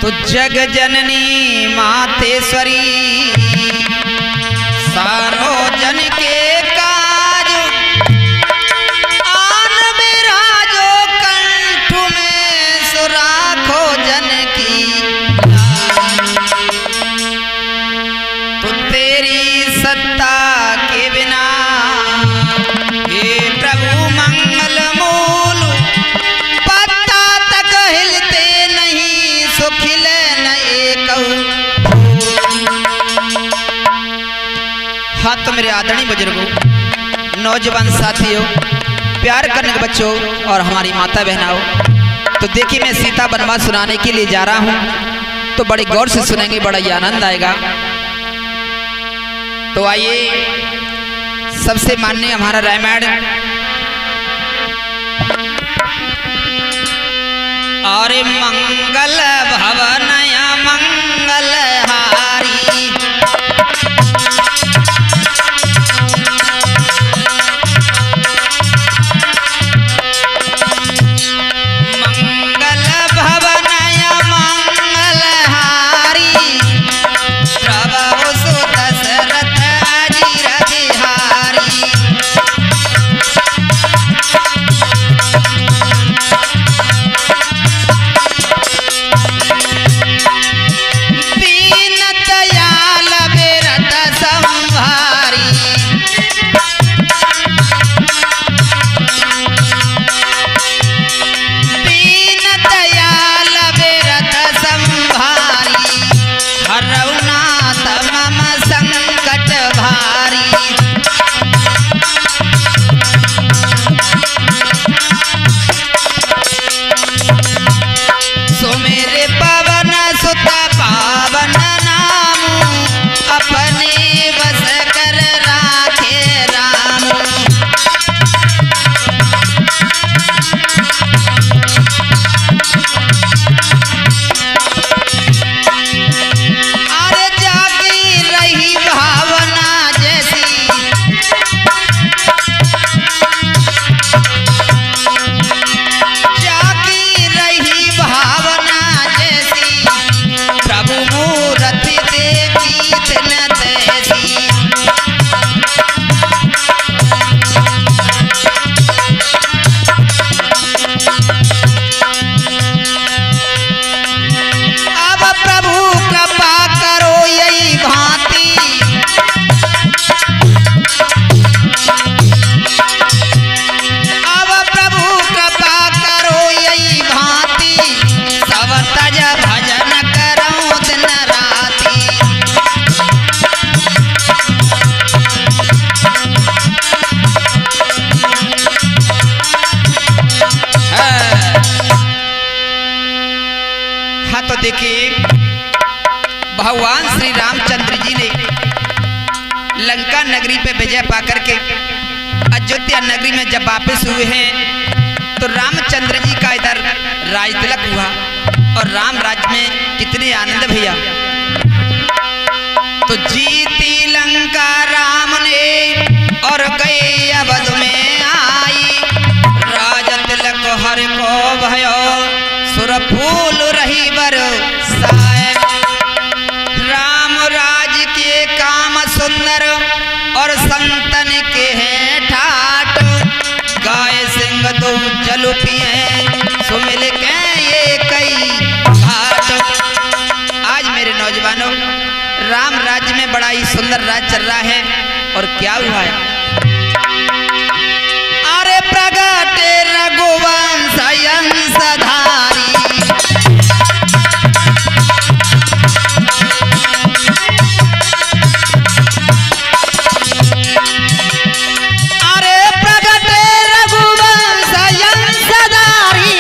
तो जग जननी मातेश्वरी सारो जन के काज आन बिराजो कंठ में सुराखो जन की तो तेरी सत्ता के बिना हे प्रभु मंगल मूल पत्ता तक हिलते नहीं सुखिल न एक। हाँ तो मेरे आदरणीय बुजुर्गों, नौजवान साथियों, प्यार करने के बच्चों और हमारी माता बहनाओं, तो देखिए मैं सीता बनवास सुनाने के लिए जा रहा हूँ, तो बड़े गौर से सुनेंगे, बड़ा ही आनंद आएगा। तो आइए सबसे माननीय हमारा रामायण और मंगल भवनया मंगल हारी मंगल भवनया मंगल हारी प्रभु सुत दशरथ अजीर बिहारी दीन दयाल बिरद संभारी दीन दयाल बिरद संभारी हरऊ नाथ मम संकट भारी सो मेरे पवन सुत पावन नाम अपने बस कर राखे राम। अरे जागी रही भावना जैसी जागी रही भावना जैसी प्रभु मूर्ति देखी न तैसी। अब प्रभु कृपा करो यही भांति अब प्रभु कृपा करो यही भांति सब तज भजन करो दिन राति। हाँ तो देखिए भगवान श्री रामचंद्र जी ने लंका नगरी पे विजय पाकर के अयोध्या नगरी में जब वापस हुए हैं तो रामचंद्र जी का इधर राज तिलक हुआ और राम राज्य में कितने आनंद भैया। तो जीती लंका राम ने और गए अवध में आई राज तिलक हर को भयो सुर फूल रही बरसाए। राम राज के काम सुंदर और संतन के हैं ठाट गाय सिंह दो जल पिए सुमिल के ये कई घाट। आज मेरे नौजवानों, राम राज्य में बड़ा ही सुंदर राज चल रहा है और क्या हुआ है। अरे प्रगट रघुवंश अंशधारी अरे प्रगट रघुवंश अंशधारी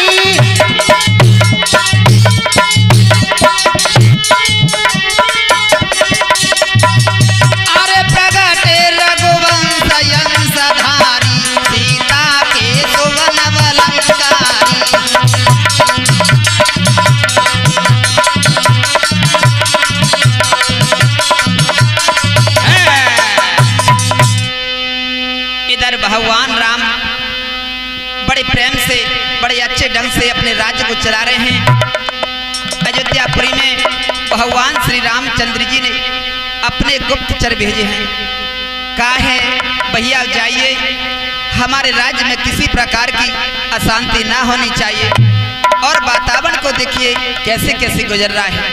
अरे प्रगट रघुवंश अंशधारी सीता के सुवन बलंकारी। इधर भगवान राम बड़े प्रेम से, बड़े अच्छे ढंग से अपने राज्य को चला रहे हैं। अयोध्यापुरी में भगवान श्री रामचंद्र जी ने अपने गुप्तचर भेजे हैं। कहा है भैया जाइए, हमारे राज्य में किसी प्रकार की अशांति ना होनी चाहिए। और वातावरण को देखिए कैसे कैसे गुजर रहा है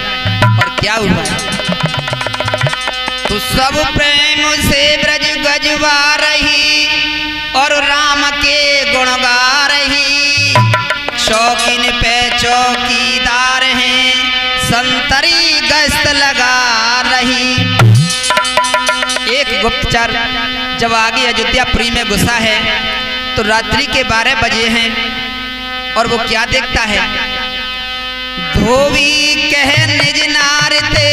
और क्या हुआ है। तो सब प्रेम से ब्रज गजवा रही और राम के गुण गा रही। शौकीन पे चौकीदार हैं, संतरी गश्त लगा रही। एक गुप्तचर जब आगे अयोध्यापुरी में घुसा है तो रात्रि के 12 बजे हैं और वो क्या देखता है। धोबी कह निज नार ते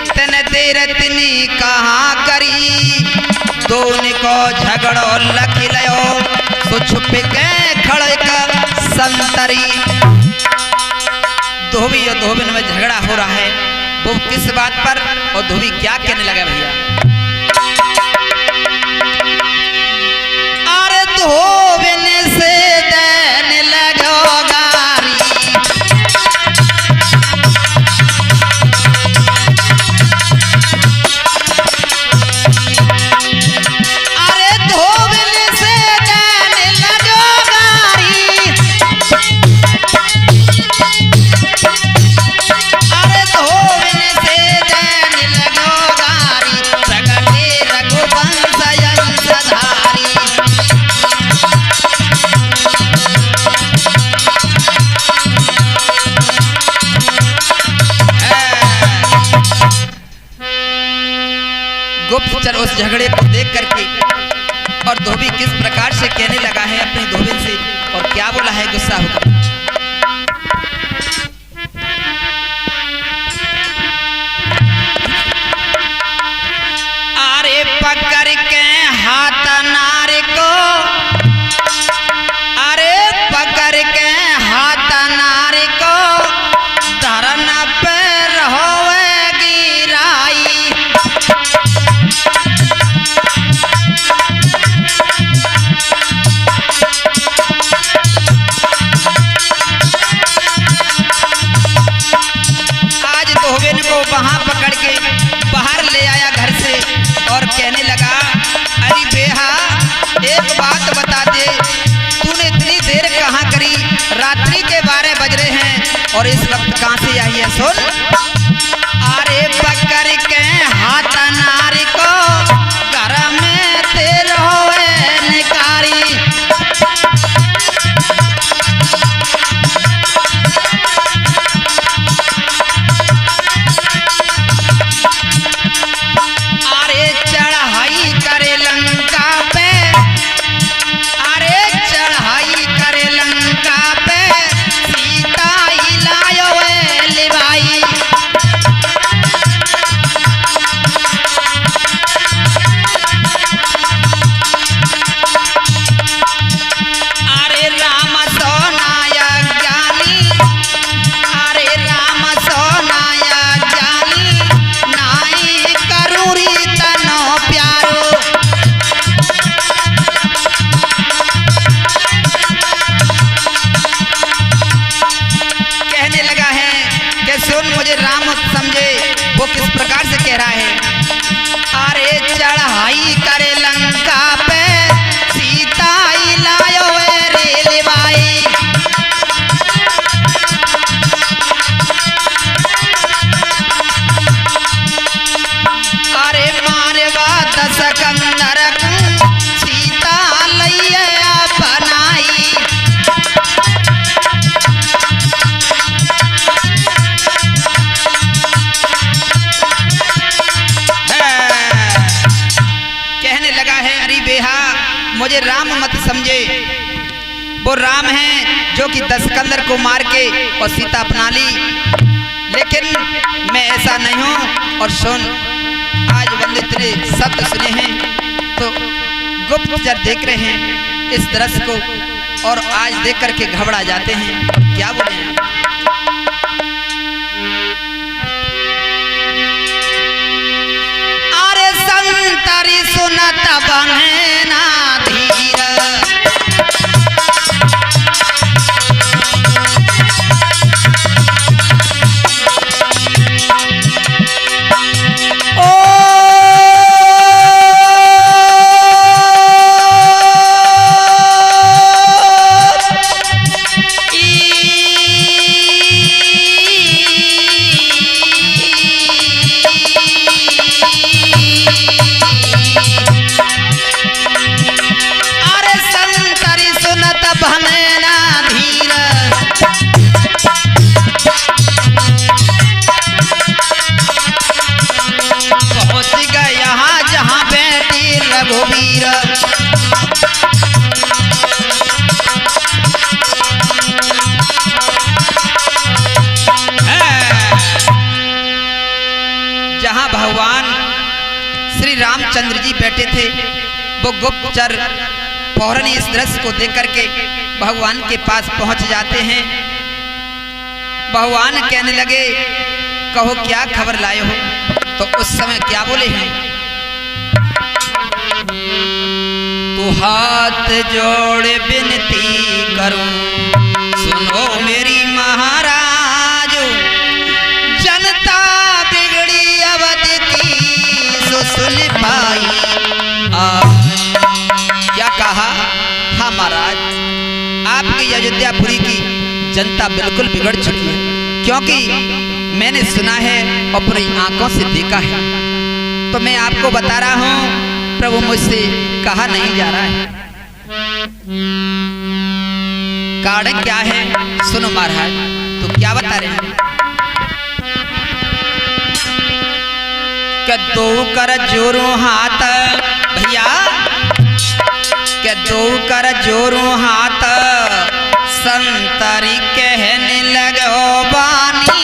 तन ते रतनी कहाँ करी। दोन को झगड़ो लख लयो सो छुप के खड़े का संतरी। धोबी और धोबिन में झगड़ा हो रहा है, वो किस बात पर और धोबी क्या कहने लगा भैया। अरे धोबिन से देने लगो गारी। अरे धोबिन से देने लगो गारी। अरे धोबिन से देने लगो गारी। प्रगटे रघुवंश यंशधारी। गुप्तचर उस झगड़े को देख करके और धोबी किस प्रकार से कहने लगा है अपने धोबिन से और क्या बोला है गुस्सा होकर। अरे पकड़ के हाथ नारे को। अरे पकड़ के हाथ नारे को धरन पे रहोगी राई। आज धोबिन को वहां पकड़ के बाहर ले आया घर से और कहने लगा, अरे बेहा एक बात बता दे, तूने इतनी देर कहाँ करी। रात्रि के 12 बज रहे हैं और इस वक्त कहाँ से आई है सुन। अरे पकड़ के हाथ नारी को घर में तेरे होए निकारी। अरे चढ़ाई करे लंका पे। अरे चढ़ाई करे लंका पे सीता ही लायो लिवाई। अरे राम सोनाया ज्ञानी। अरे राम सोनाया ज्ञानी नाई करूरी तनो प्यारो। कहने लगा है कि सुन मुझे राम समझे। वो किस प्रकार से कह रहा है। अरे चढ़ाई करे लंका पे सीता ही लायो रे लिवाई। अरे मारवा दस कंदर सीता लइया बनाई। कहने लगा है, अरे बेहा मुझे राम मत समझे। वो राम है जो कि 10 कंदर को मार के और सीता अपना ली, लेकिन मैं ऐसा नहीं हूँ। और सुन, आज बंदे तेरे शब्द सुने हैं तो गुप्तचर देख रहे हैं इस दृश्य को और आज देख करके घबरा जाते हैं। क्या बोले हैं। अरे संतरी सुनत बने ना धीर। जहां भगवान श्री रामचंद्र जी बैठे थे, वो गुप्तचर फौरन इस दृश्य को देख करके भगवान के पास पहुंच जाते हैं। भगवान कहने लगे, कहो क्या खबर लाए हो? तो उस समय क्या बोले हैं? तू हाथ जोड़ विनती करूं, सुनो मेरी महाराज, जनता बिगड़ी अवध की सो सुन पाई। क्या कहा? हाँ महाराज, आपकी अयोध्यापुरी की जनता बिल्कुल बिगड़ चुकी है, क्योंकि मैंने सुना है और अपनी आंखों से देखा है। तो मैं आपको बता रहा हूँ, प्रभु मुझसे कहा नहीं जा रहा है। कारण क्या है? सुनो महाराज। तो क्या बता रहे हैं? क्या दो कर जोरू हाथ, भैया क्या दो कर जोरू हाथ, संतरी कहने लगो बानी।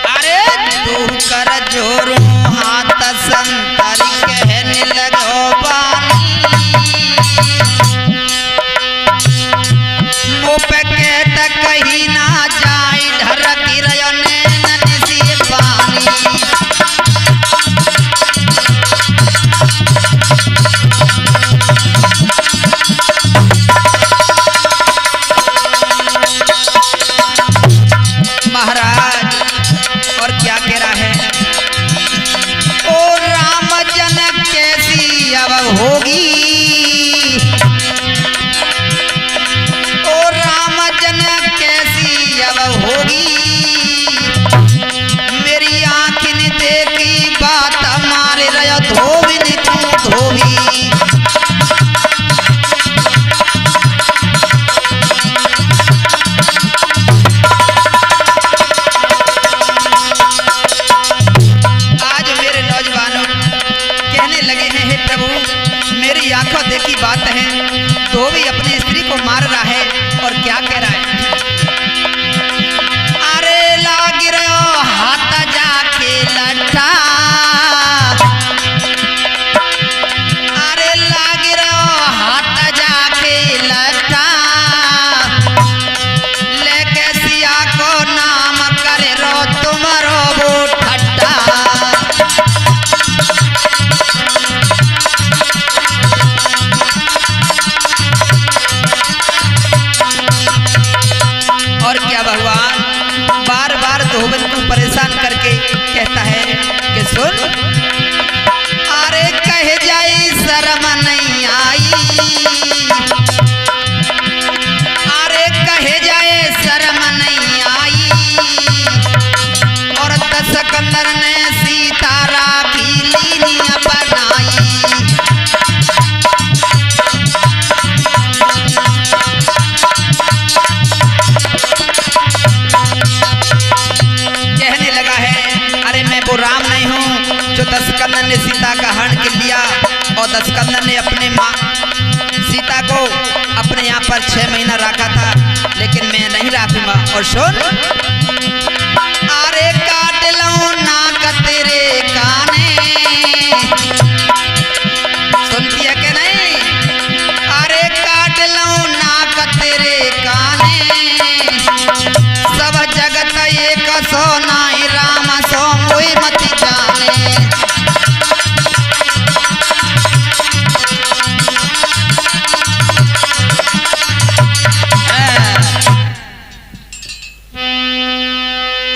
अरे दो कर जोरू हाथ, संतरी कहने लगो बानी। मुँह पे कहता कहीं ना जाए, ढरकी रयो नैनन से पानी। महाराज और क्या कह रहा है? ओ राम जनक कैसी अब होगी, होगी मेरी आँख ने देखी बात, हमारे रया धोबी ने तू धोबी। आज मेरे नौजवानों कहने लगे हैं, हे प्रभु मेरी आंखों देखी बात है, धोबी अपनी स्त्री को मार रहा है। और क्या कह रहा है? हाथ जाके लटा, अरे लाग रहो हाथ जाके लटा, लेके सिया को नाम करे रो तुम्हारो वो ठट्टा। और क्या भगवान बार बार धोबन को परेशान करके कहता है कि सुन, अरे कह जाए शर्म नहीं आई, अरे कह जाए शर्म नहीं आई। और दशकंदर ने सीता राखी लीनिया बनाई। कहने लगा है, अरे मैं वो राम नहीं हूँ जो दशकंदन ने सीता का हरण कर लिया, और दशकंदन ने अपने माँ सीता को अपने यहाँ पर 6 महीना रखा था, लेकिन मैं नहीं रखूंगा। और सुन, अरे काट लूं नाक तेरे काने, सुनती है कि नहीं? अरे काट लूं नाक तेरे काने, सब जगत एक सो नाई राम सो कोई मत जाने।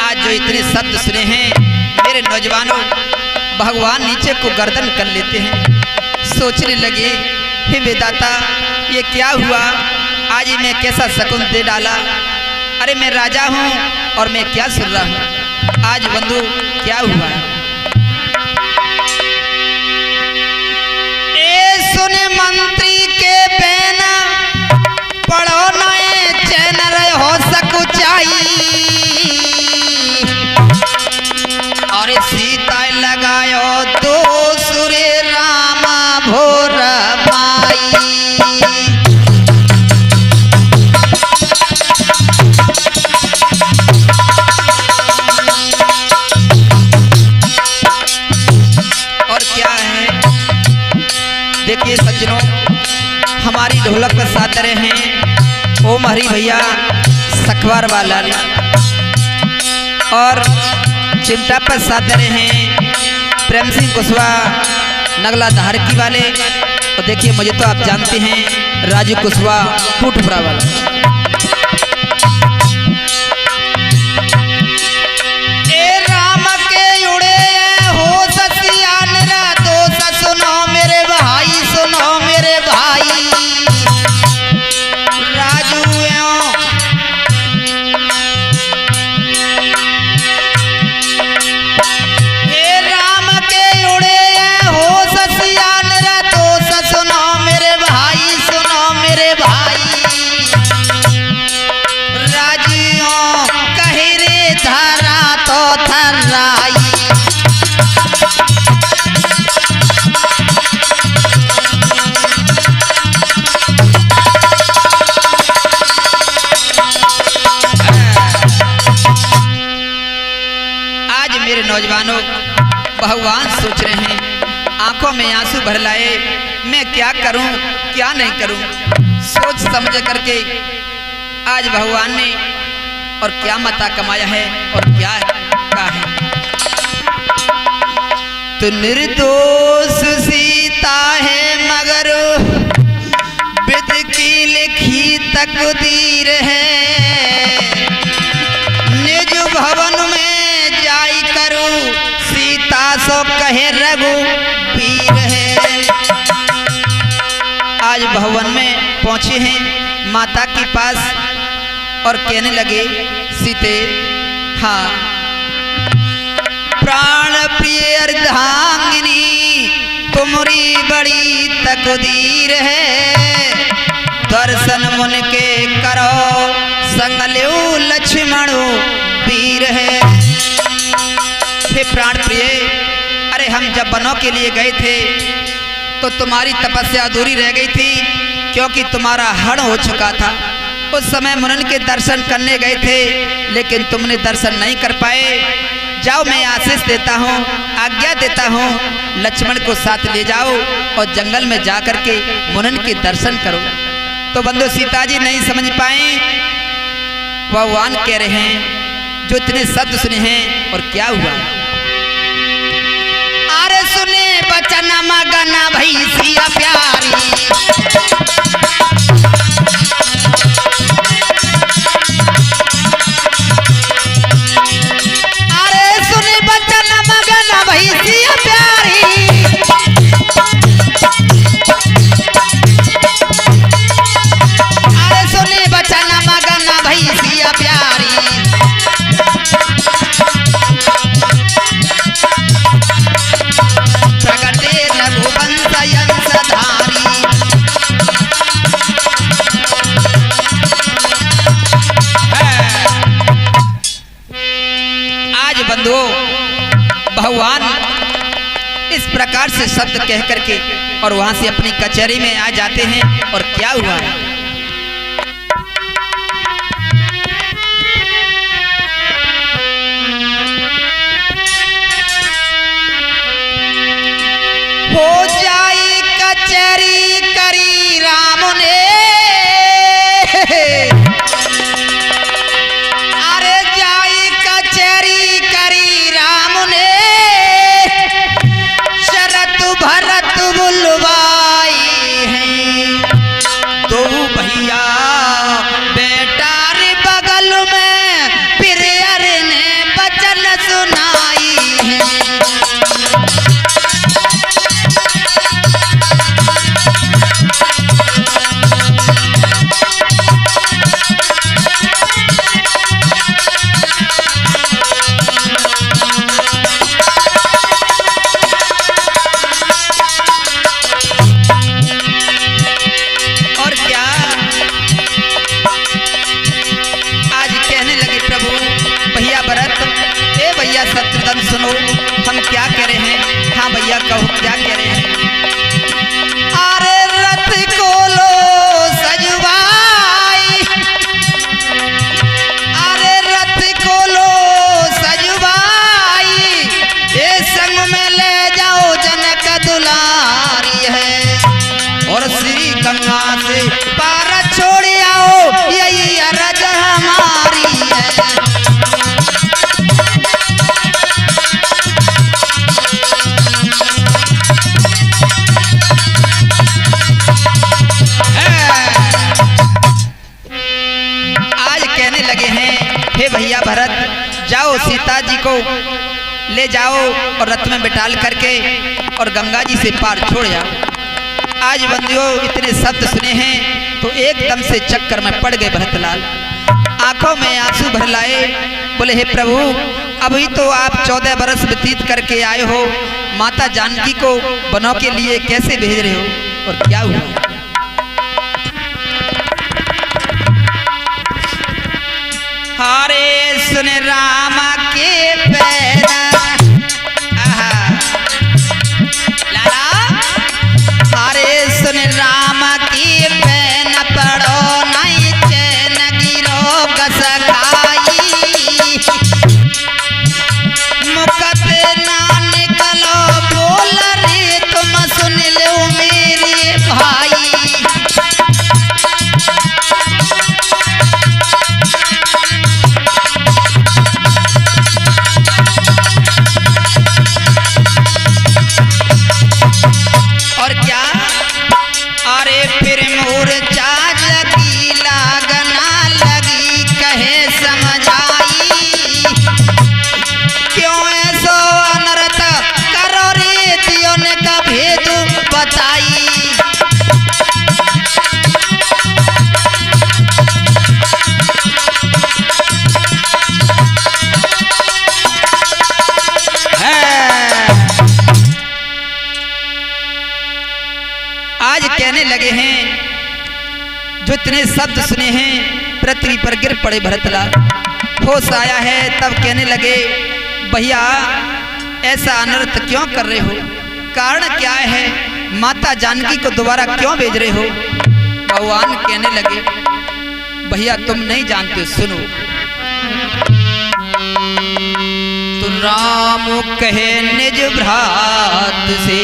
आज जो इतने शब्द सुने हैं मेरे नौजवानों, भगवान नीचे को गर्दन कर लेते हैं, सोचने लगे, हे विधाता ये क्या हुआ? आज ही मैं कैसा शकुन दे डाला। अरे मैं राजा हूँ और मैं क्या सुन रहा हूँ? आज बंधु क्या हुआ? ए सुने मंत्री के बेना, पढ़ो नए चैन हो सकुचाई। और सीता लगायो दो सुरे रामा भोर मा। देखिए सज्जनों, हमारी ढोलक पर साथ रहे हैं ओम हरी भैया सखवार वाला और चिमटा पर साथ रहे हैं प्रेम सिंह कुशवाहा नगला धारकी वाले। और देखिए मुझे तो आप जानते हैं राजू कुशवाहा टूटपुरा वाला। नौजवानों भगवान सोच रहे हैं, आंखों में आंसू भर लाए, मैं क्या करूं क्या नहीं करूं। सोच समझ करके आज भगवान ने और क्या मता कमाया है और क्या कहा है। तो निर्दोष सीता है मगर विध की लिखी तकदीर है, निज भवन में सीता सो कहे रघुवीर है। आज भवन में पहुंचे हैं माता के पास और कहने लगे सीते, हाँ प्राण प्रिय अर्धांगिनी तुम्हारी बड़ी तकदीर है, दर्शन मुन के करो संग लो लक्ष्मण वीर है। प्राण प्रिय, अरे हम जब वनों के लिए गए थे तो तुम्हारी तपस्या अधूरी रह गई थी, क्योंकि तुम्हारा हरण हो चुका था। उस समय मुनन के दर्शन करने गए थे लेकिन तुमने दर्शन नहीं कर पाए। जाओ मैं आशीष देता हूँ, आज्ञा देता हूँ, लक्ष्मण को साथ ले जाओ और जंगल में जा करके मुनन के दर्शन करो। तो बंधु सीता जी नहीं समझ पाए, भगवान कह रहे हैं जो इतने शब्द सुने हैं और क्या हुआ। अरे सुने बचन मगन भैसिया प्यारी, अरे सुने बचन मगन भैसिया प्यारी, अरे सुने बचन मगन भैसिया प्यारी, भगवान इस प्रकार से शब्द कह करके और वहां से अपनी कचहरी में आ जाते हैं। और क्या हुआ, हो जाई कचहरी करी राम ने, अरे जाई कचहरी करी राम ने, भरत बुलवाई है तो भैया बेटा रे बगल में फिर ने बचन सुनाई है। सुनो हम क्या कह रहे हैं, हाँ भैया कहो क्या कह रहे हैं। अरे रथ को लो सजवाई, अरे रथ को लो सजवाई, ये संग में ले जाओ जनक दुलारी है। श्री गंगा से पार छोड़ आओ, यही अरज हमारी है। आज कहने लगे हैं, हे भैया भरत, जाओ सीता जी को ले जाओ और रथ में बिठाल करके और गंगा जी से पार छोड़ जाओ। आज बंदियों इतने शब्द सुने हैं तो एकदम से चक्कर में पड़ गए भरतलाल, आंखों में आंसू भर लाए। बोले हे प्रभु, अभी तो आप 14 बरस व्यतीत करके आए हो, माता जानकी को बनों के लिए कैसे भेज रहे हो और क्या हुआ? हरे सुन राम के पैरा, हरे सुन राम की पैन पड़ो, नहीं चैन गिरो कस खाई, मुकत ना निकलो बोल रे, तुम सुन लो मेरे भाई। और क्या? अरे फिर मूर्छा लगी, लागना लगी, कहे समझाई, क्यों ऐसो अनर्थ करो रे, दियो ने का भेद बताई। आज कहने लगे हैं, जो इतने शब्द सुने हैं पृथ्वी पर गिर पड़े भरतलाल। होश आया है तब कहने लगे, भैया ऐसा अनर्थ क्यों कर रहे हो, कारण क्या है, माता जानकी को दोबारा क्यों भेज रहे हो? भगवान कहने लगे, भैया तुम नहीं जानते, सुनो। तो राम कहे निज भ्रात से,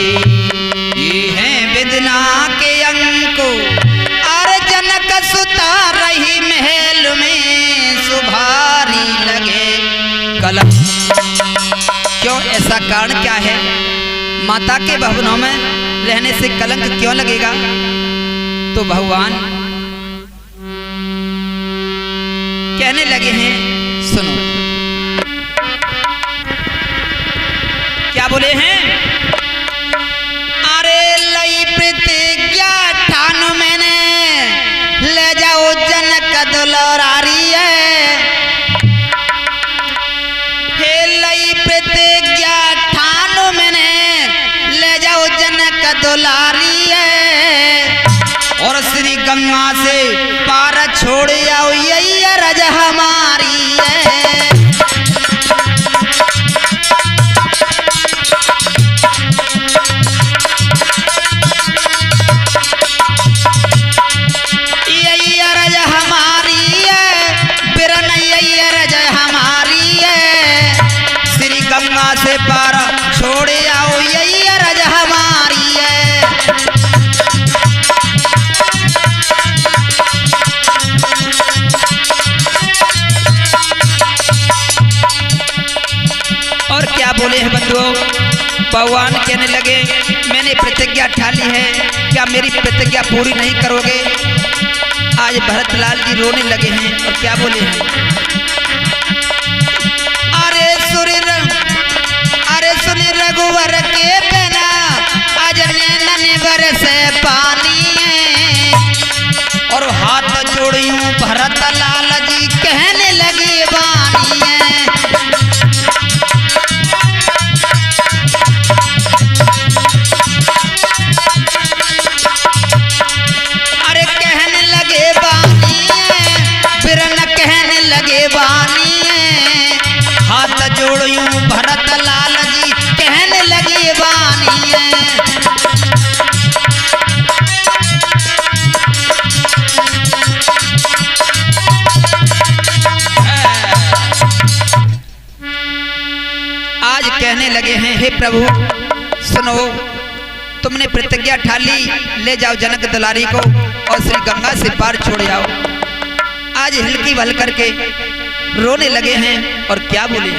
ये है विदना के अंको, और जनक सुता रही महल में, सुभारी लगे कलम। क्यों, ऐसा कारण क्या है? माता के भवनों में रहने से कलंक क्यों लगेगा? तो भगवान कहने लगे हैं, सुनो। क्या बोले हैं? प्रतिज्ञा ठानो मैंने, ले जाओ जनक दुलारी है, हे लई प्रतिज्ञा ठानो मैंने, ले जाओ जनक दुलारी है, और श्री गंगा से पार छोड़ आओ, यही अरज हमारी है। से पार छोड़ आओ, यही अरज हमारी है। और क्या बोले हैं बंधुओं? भगवान कहने लगे, मैंने प्रतिज्ञा ठाली है, क्या मेरी प्रतिज्ञा पूरी नहीं करोगे? आज भरतलाल जी रोने लगे हैं और क्या बोले हैं? सुन रघुवर के बिना आज नैनन बरसे पानी है, और हाथ जोड़ियों भरतलाल जी कहने लगे बानी है। अरे कहने लगे बानी है, फिर न कहने लगे बानी है, हाथ जोड़ियों भरतलाल जी कहने लगे बानी है। आज कहने लगे हैं, हे प्रभु सुनो, तुमने प्रतिज्ञा ठान ली, ले जाओ जनक दुलारी को और श्री गंगा से पार छोड़ आओ। आज हिलकी बल करके रोने लगे हैं और क्या बोले।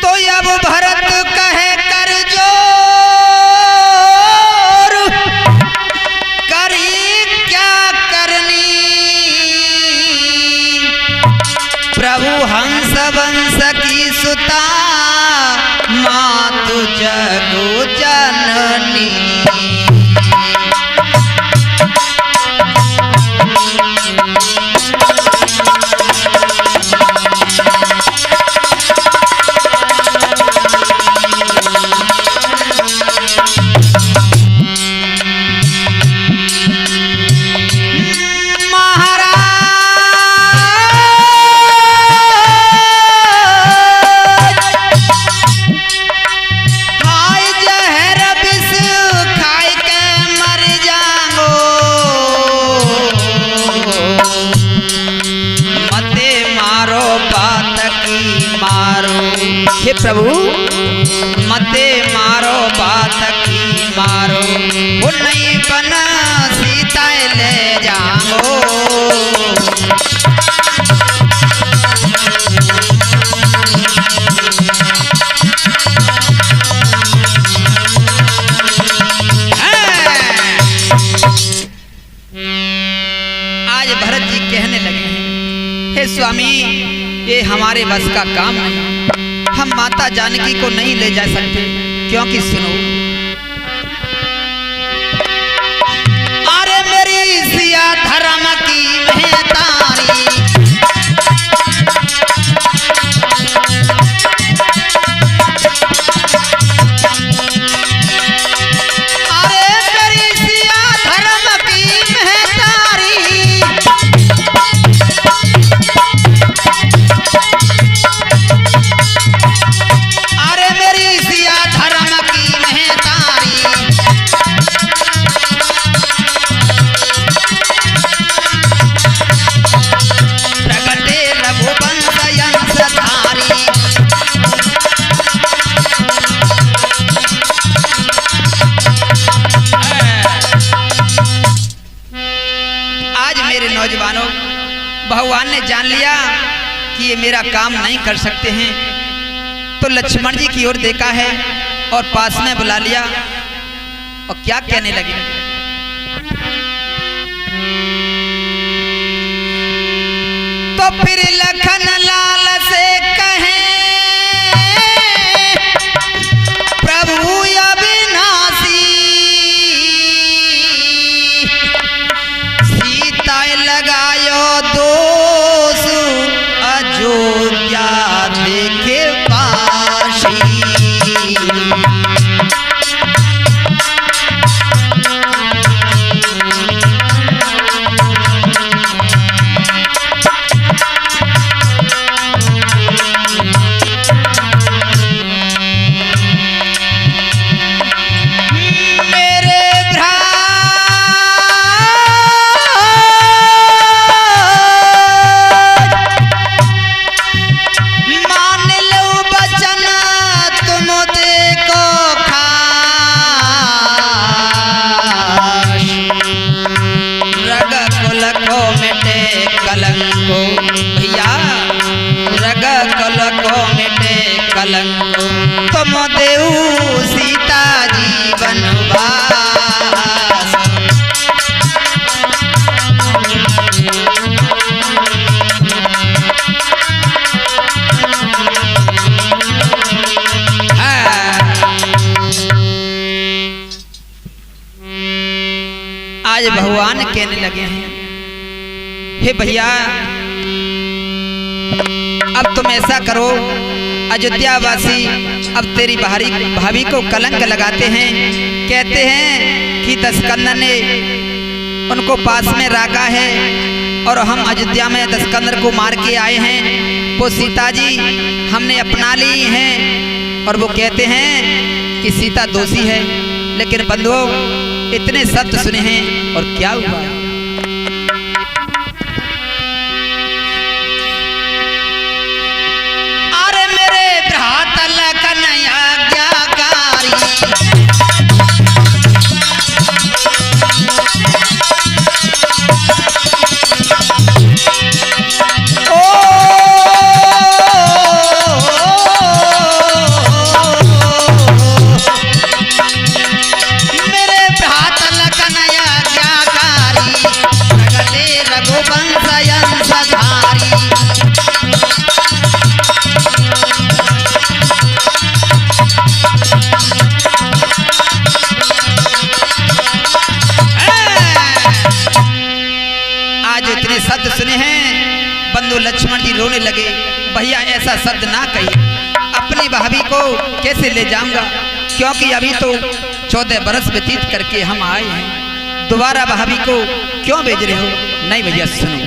तो अब भरत कहे कर जोर, करी क्या करनी, प्रभु हंस वंश की सुता, मातु जगु जननी। हे प्रभु मते मारो बात की मारो, वो नहीं बना सीता ले जाओ। आज भरत जी कहने लगे हैं, हे स्वामी ये हमारे बस का काम नहीं, हम माता जानकी को नहीं ले जा सकते, क्योंकि सुनो, अरे मेरी सिया धर्म की महतारी, अरे मेरी सिया धर्म की महतारी, भगवान ने जान लिया कि ये मेरा काम नहीं कर सकते हैं, तो लक्ष्मण जी की ओर देखा है और पास में बुला लिया और क्या कहने लगे। तो फिर लखन लाल से कहे, प्रभु अविनाशी, सीता लगायो दोष, अयोध्या देखे पाशी। भैया रग कल को मिटे कलंक, तुम देऊ सीता जीवन वास। आज भगवान कहने लगे हैं, हे भैया अब तुम ऐसा करो, अयोध्यावासी अब तेरी भाभी को कलंक लगाते हैं, कहते हैं कि दशकंदर ने उनको पास में रखा है और हम अयोध्या में दशकंदर को मार के आए हैं, वो सीता जी हमने अपना ली हैं, और वो कहते हैं कि सीता दोषी है। लेकिन बंधुओं इतने शब्द सुने हैं और क्या हुआ। भैया ऐसा शब्द ना कहिए, अपनी भाभी को कैसे ले जाऊंगा, क्योंकि अभी तो 14 बरस व्यतीत करके हम आए हैं, दोबारा भाभी को क्यों भेज रहे हो? नहीं भैया सुनो।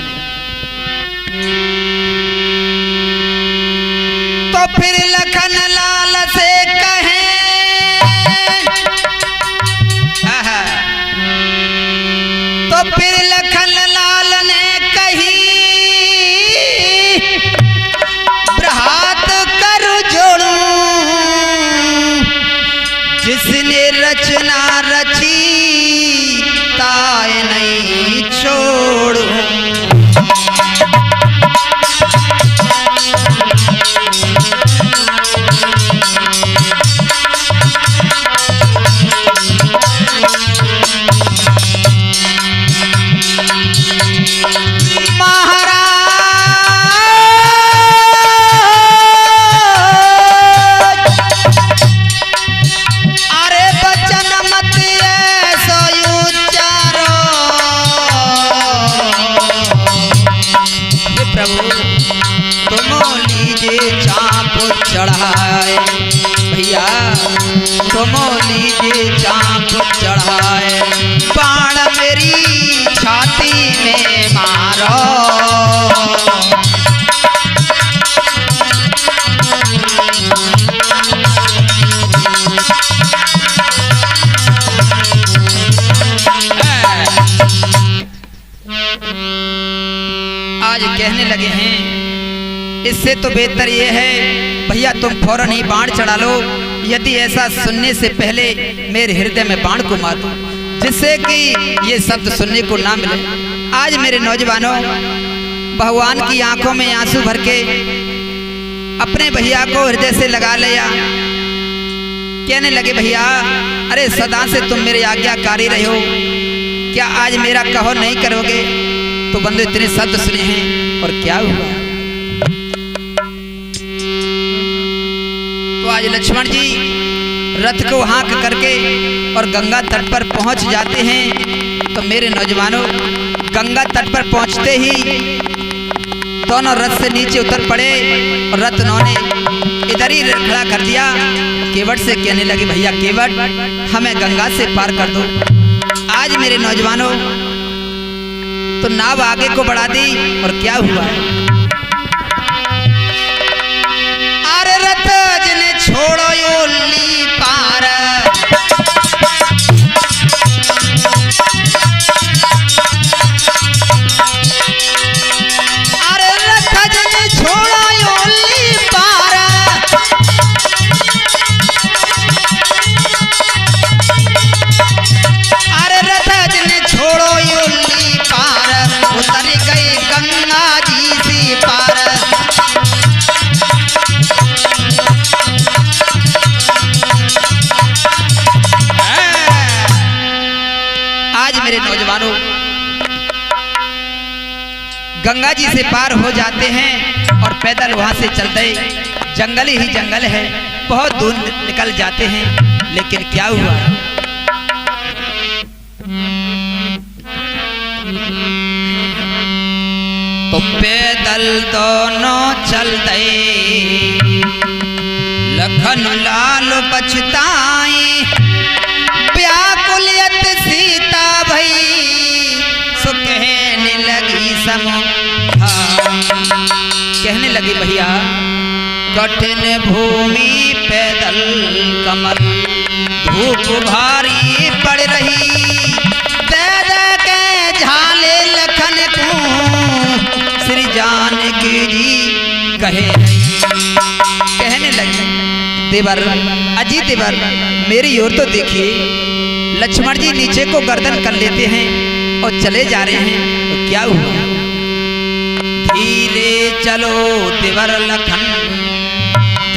तो फिर लखन लाल से कहें, तो फिर लखन लाल ने कही, प्रहात कर जोड़ूं जिसने रचना रची ताए नहीं छोड़ूं। चढ़ाए भैया तुम लीजिए चाँप चढ़ाए, बाण मेरी छाती में मारो। आज कहने लगे हैं इससे तो बेहतर ये है भैया तुम फौरन ही बाण चढ़ा लो, यदि ऐसा सुनने से पहले मेरे हृदय में बाण को मार दो, जिससे कि ये शब्द सुनने को ना मिले। आज मेरे नौजवानों भगवान की आंखों में आंसू भर के अपने भैया को हृदय से लगा लिया, कहने लगे भैया अरे सदा से तुम मेरे आज्ञाकारी रहे हो, क्या आज मेरा कहो नहीं करोगे? तो बंधु इतने शब्द सुने हैं और क्या हुआ। तो आज लक्ष्मण जी रथ को हाँक करके और गंगा तट पर पहुंच जाते हैं। तो मेरे नौजवानों गंगा तट पर पहुंचते ही दोनों रथ से नीचे उतर पड़े और रथ उन्होंने इधर ही खड़ा कर दिया। केवट से कहने लगे भैया केवट हमें गंगा से पार कर दो। आज मेरे नौजवानों तो नाव आगे को बढ़ा दी और क्या हुआ है, अरे रथ जिन्हें छोड़ो योली पार, अरे रथ जिन्हें छोड़ो योली पार, अरे रथ जिन्हें छोड़ो योली पार, उतर गई गंगा जी से पार। आज मेरे नौजवानों गंगा जी से पार हो जाते हैं और पैदल वहां से चलते जंगल ही जंगल है, बहुत दूर निकल जाते हैं। लेकिन क्या हुआ, तो पैदल दोनों चल दे लखन लाल पछताई, व्याकुलियत सीता भई सो कहने लगी समझा, कहने लगी भैया कठिन भूमि पैदल कमल, धूप भारी पड़ रही, दे के झाले लखन को श्री जानकी जी कहे। कहने लगे देवर अजी देवर मेरी ओर तो देखिए, लक्ष्मण जी नीचे को गर्दन कर लेते हैं और चले जा रहे हैं। तो क्या हुआ, धीरे चलो देवर लखन,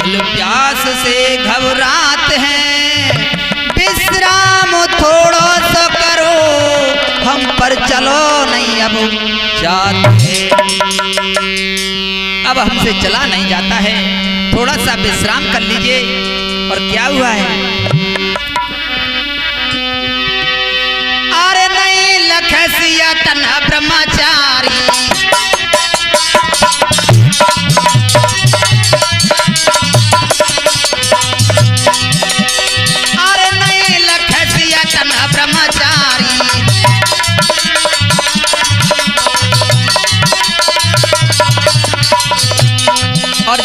दिल प्यास से घबरात हैं, विश्राम थोड़ा सा करो, हम पर चलो नहीं अब जाते, अब हमसे चला नहीं जाता है, थोड़ा सा विश्राम कर लीजिए। और क्या हुआ है, अरे नहीं लखसिया तन्हा ब्रह्मचारी,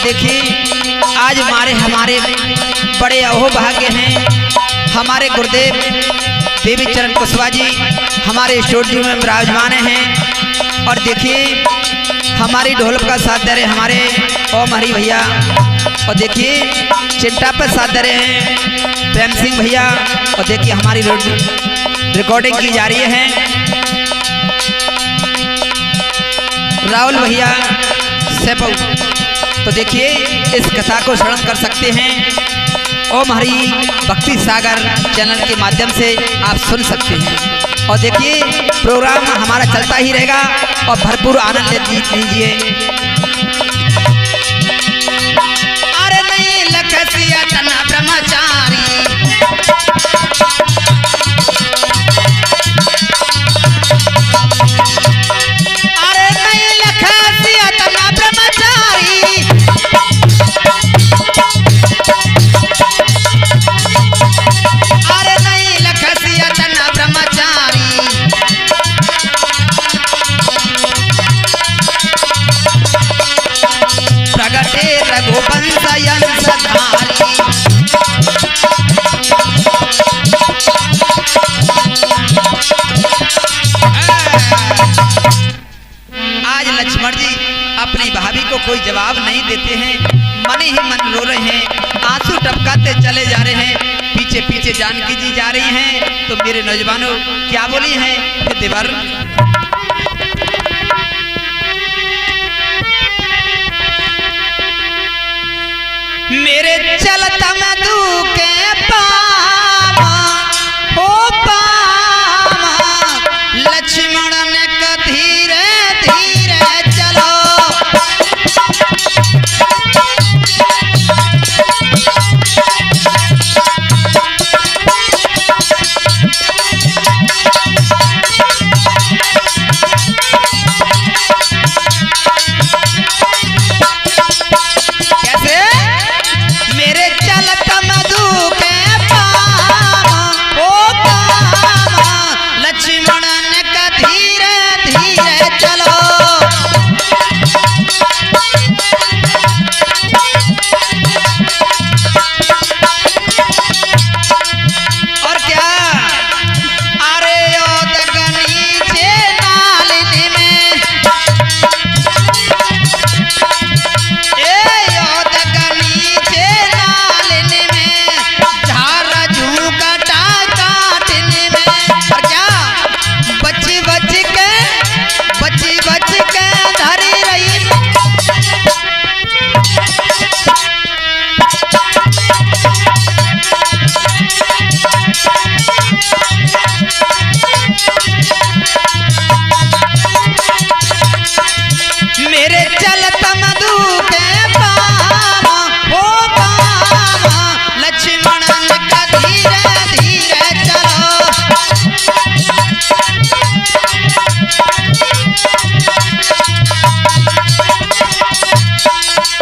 देखिए आज हमारे बड़े अहोभाग्य हैं, हमारे गुरुदेव देवी चरण कुशवाहा जी हमारे स्टूडियो में विराजमान हैं। और देखिए हमारी ढोलक का साथ दे रहे हमारे ओम हरी भैया, और देखिए चिंटा पर साथ दे रहे हैं प्रेम सिंह भैया, और देखिए हमारी रिकॉर्डिंग की जा रही है राहुल भैया सेपऊ। तो देखिए इस कथा को श्रवण कर सकते हैं ओम हरि भक्ति सागर चैनल के माध्यम से आप सुन सकते हैं। और देखिए प्रोग्राम हमारा चलता ही रहेगा और भरपूर आनंद लीजिए। अरे नहीं लखसिया तना ब्रह्मचारी, अरे नहीं लखसिया तना ब्रह्मचारी, अरे नहीं लखसिया तना ब्रह्मचारी, प्रगटे रघुवंश यंशधारी। आज लक्ष्मण जी अपनी भाभी को कोई जवाब नहीं देते हैं, मन ही मन रो रहे हैं, आंसू टपकाते चले जा रहे हैं। पीछे पीछे जानकी जी जा रही हैं। तो मेरे नौजवानों क्या बोली हैं कि देवर मेरे चलता मधु के पामा हो पामा, लक्ष्मण ने धीरे धीरे चलो। कैसे मेरे चलता मधु के पामा हो पामा, लक्ष्मण ने धीरे धीरे चलो। और क्या अरे नीचे नालिनी में, नीचे नालिनी में, झारा झूकटा काटने में। और क्या बच बच के धरी रही, मेरे चलता मधु के पामा हो पामा, लक्ष्मण ने धीरे धीरे चलो।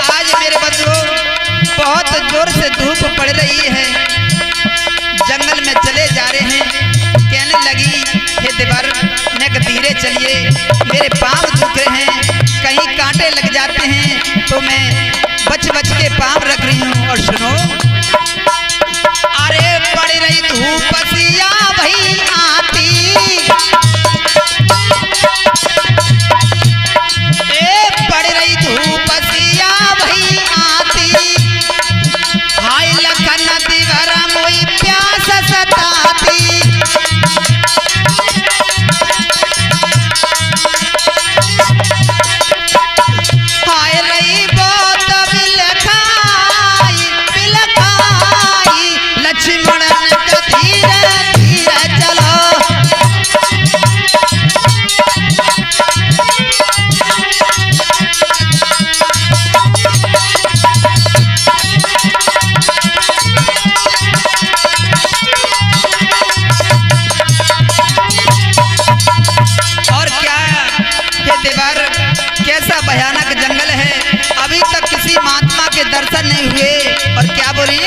आज मेरे बंधुओं बहुत जोर से धूप पड़ रही है, जंगल में चले जा रहे हैं। कहने लगी हे देवर नेक धीरे चलिए, मेरे पाँव दुख रहे हैं, कहीं कांटे लग जाते हैं तो मैं बच बच के पाँव रख रही हूँ। और सुनो अरे पड़ रही धूप सिया भई आती, पड़ रही धूप सिया भई आती, हाय लखन दिवर मोई प्यास सताती। हाय रही बहुत बिलखाई लक्ष्मण ने धीरे धीरे चलो। और क्या हे देवर कैसा भयानक जंगल है, अभी तक किसी महात्मा के दर्शन नहीं हुए। और क्या बोली